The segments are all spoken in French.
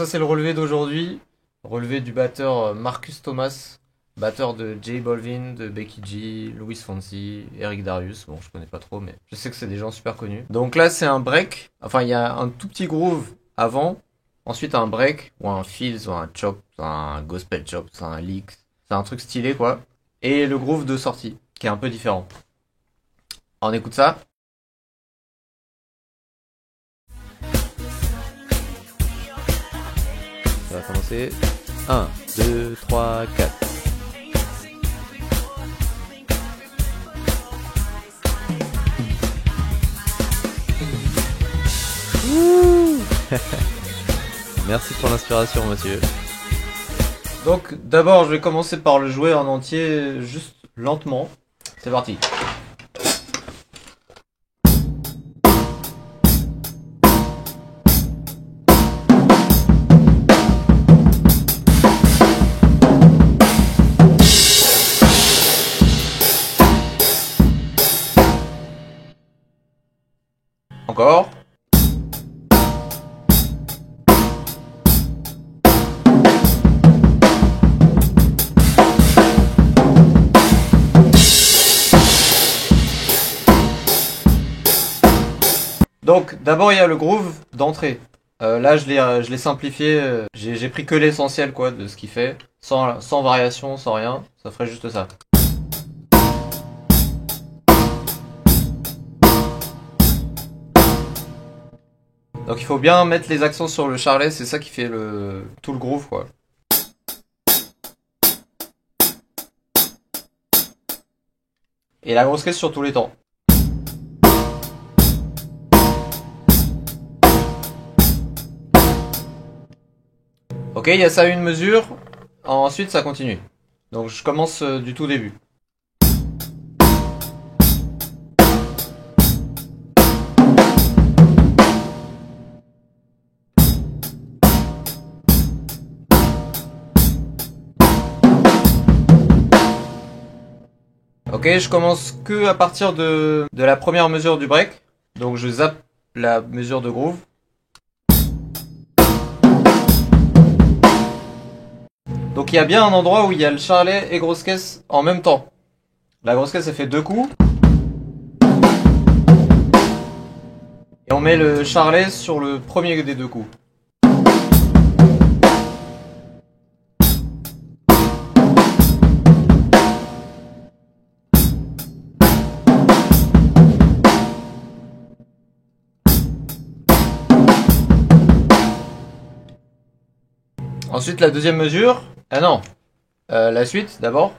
Ça c'est le relevé d'aujourd'hui, relevé du batteur Marcus Thomas, batteur de J Balvin, de Becky G, Louis Fonsi, Eric Darius, bon je connais pas trop mais je sais que c'est des gens super connus. Donc là c'est un break, enfin il y a un tout petit groove avant, ensuite un break, ou un fills, ou un chop, un gospel chop, c'est un lick, c'est un truc stylé quoi, et le groove de sortie, qui est un peu différent. On écoute ça. Ça va commencer. 1, 2, 3, 4. Merci pour l'inspiration, monsieur. Donc, d'abord, je vais commencer par le jouer en entier, juste lentement. C'est parti. Encore. Donc, d'abord, il y a le groove d'entrée. Là, je l'ai simplifié. J'ai pris que l'essentiel, quoi, de ce qu'il fait. Sans variation, sans rien. Ça ferait juste ça. Donc, il faut bien mettre les accents sur le charlet. C'est ça qui fait tout le groove, quoi. Et la grosse caisse sur tous les temps. Ok, il y a ça à une mesure. Ensuite, ça continue. Donc, je commence du tout début. Ok, je commence que à partir de la première mesure du break. Donc, je zappe la mesure de groove. Donc il y a bien un endroit où il y a le charlet et grosse caisse en même temps. La grosse caisse elle fait 2 coups. Et on met le charlet sur le premier des 2 coups. Ensuite la deuxième mesure. Ah non. La suite d'abord.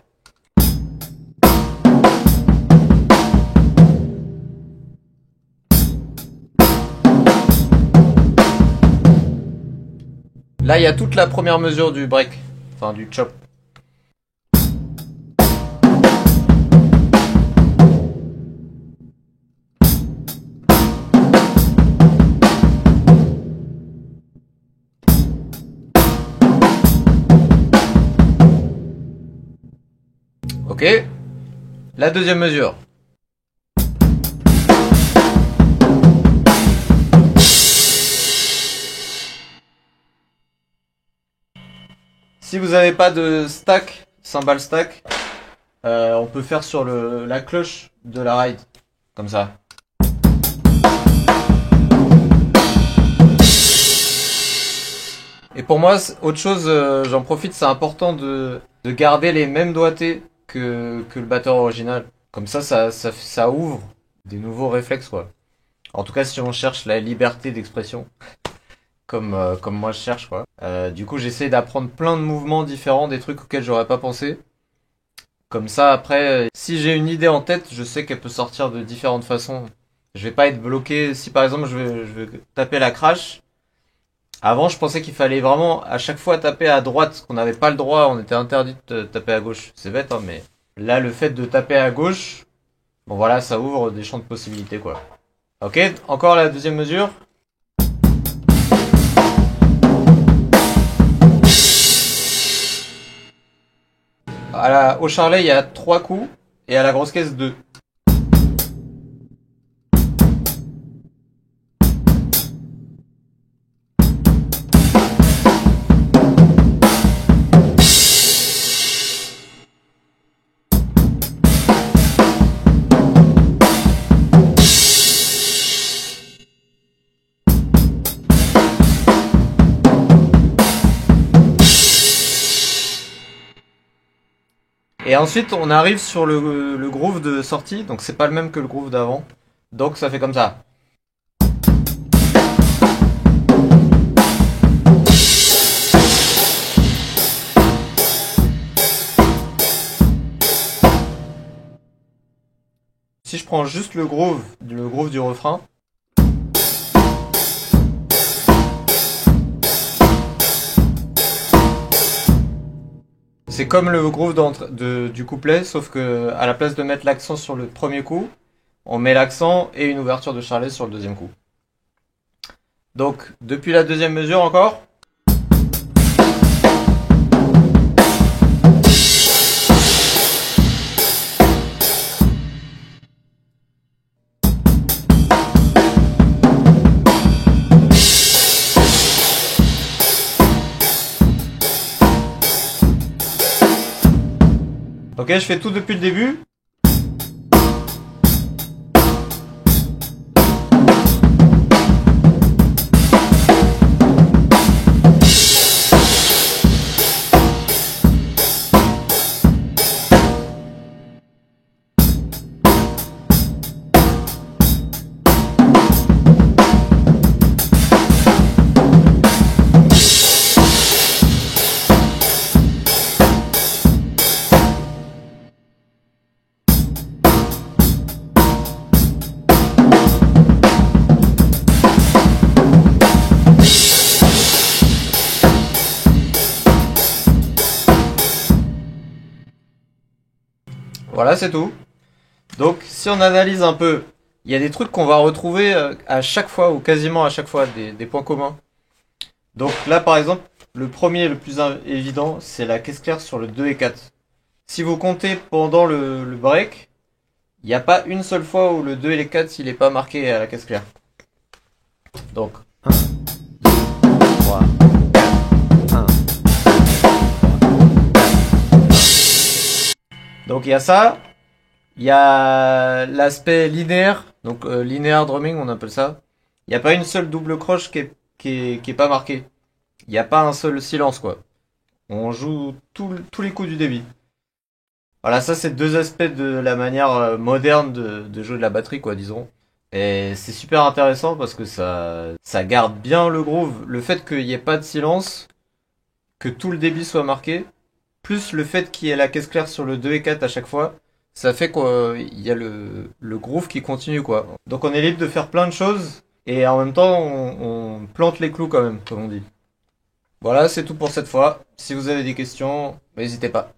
Là il y a toute la première mesure du break. Enfin du chop. Ok. La deuxième mesure. Si vous n'avez pas de stack, cymbal stack, on peut faire sur la cloche de la ride. Comme ça. Et pour moi, autre chose, j'en profite, c'est important de garder les mêmes doigtés que le batteur original. Comme ça ouvre des nouveaux réflexes, quoi. En tout cas, si on cherche la liberté d'expression, comme moi je cherche, quoi. Du coup, j'essaie d'apprendre plein de mouvements différents, des trucs auxquels j'aurais pas pensé. Comme ça, après, si j'ai une idée en tête, je sais qu'elle peut sortir de différentes façons. Je vais pas être bloqué. Si par exemple, je vais taper la crash, avant, je pensais qu'il fallait vraiment à chaque fois taper à droite, qu'on n'avait pas le droit, on était interdit de taper à gauche. C'est bête, hein, mais là, le fait de taper à gauche, bon voilà, ça ouvre des champs de possibilités, quoi. Ok, encore la deuxième mesure. Au charlet, il y a 3 coups, et à la grosse caisse, 2. Et ensuite, on arrive sur le groove de sortie, donc c'est pas le même que le groove d'avant. Donc ça fait comme ça. Si je prends juste le groove du refrain, c'est comme le groove du couplet, sauf que à la place de mettre l'accent sur le premier coup, on met l'accent et une ouverture de charlet sur le deuxième coup. Donc, depuis la deuxième mesure encore. Ok, je fais tout depuis le début. Voilà, c'est tout. Donc, si on analyse un peu, il y a des trucs qu'on va retrouver à chaque fois, ou quasiment à chaque fois, des points communs. Donc là, par exemple, le premier, le plus évident, c'est la caisse claire sur le 2 et 4. Si vous comptez pendant le break, il n'y a pas une seule fois où le 2 et les 4, il n'est pas marqué à la caisse claire. Donc, 1, 2, 3, 4, 1. Donc il y a ça. Il y a l'aspect linéaire, donc linéaire drumming on appelle ça. Il n'y a pas une seule double croche qui est pas marquée. Il n'y a pas un seul silence quoi. On joue tous les coups du débit. Voilà, ça c'est deux aspects de la manière moderne de jouer de la batterie quoi, disons. Et c'est super intéressant parce que ça garde bien le groove. Le fait qu'il n'y ait pas de silence, que tout le débit soit marqué, plus le fait qu'il y ait la caisse claire sur le 2 et 4 à chaque fois, ça fait qu'il y a le groove qui continue quoi. Donc on est libre de faire plein de choses et en même temps on plante les clous quand même, comme on dit. Voilà, c'est tout pour cette fois. Si vous avez des questions, n'hésitez pas.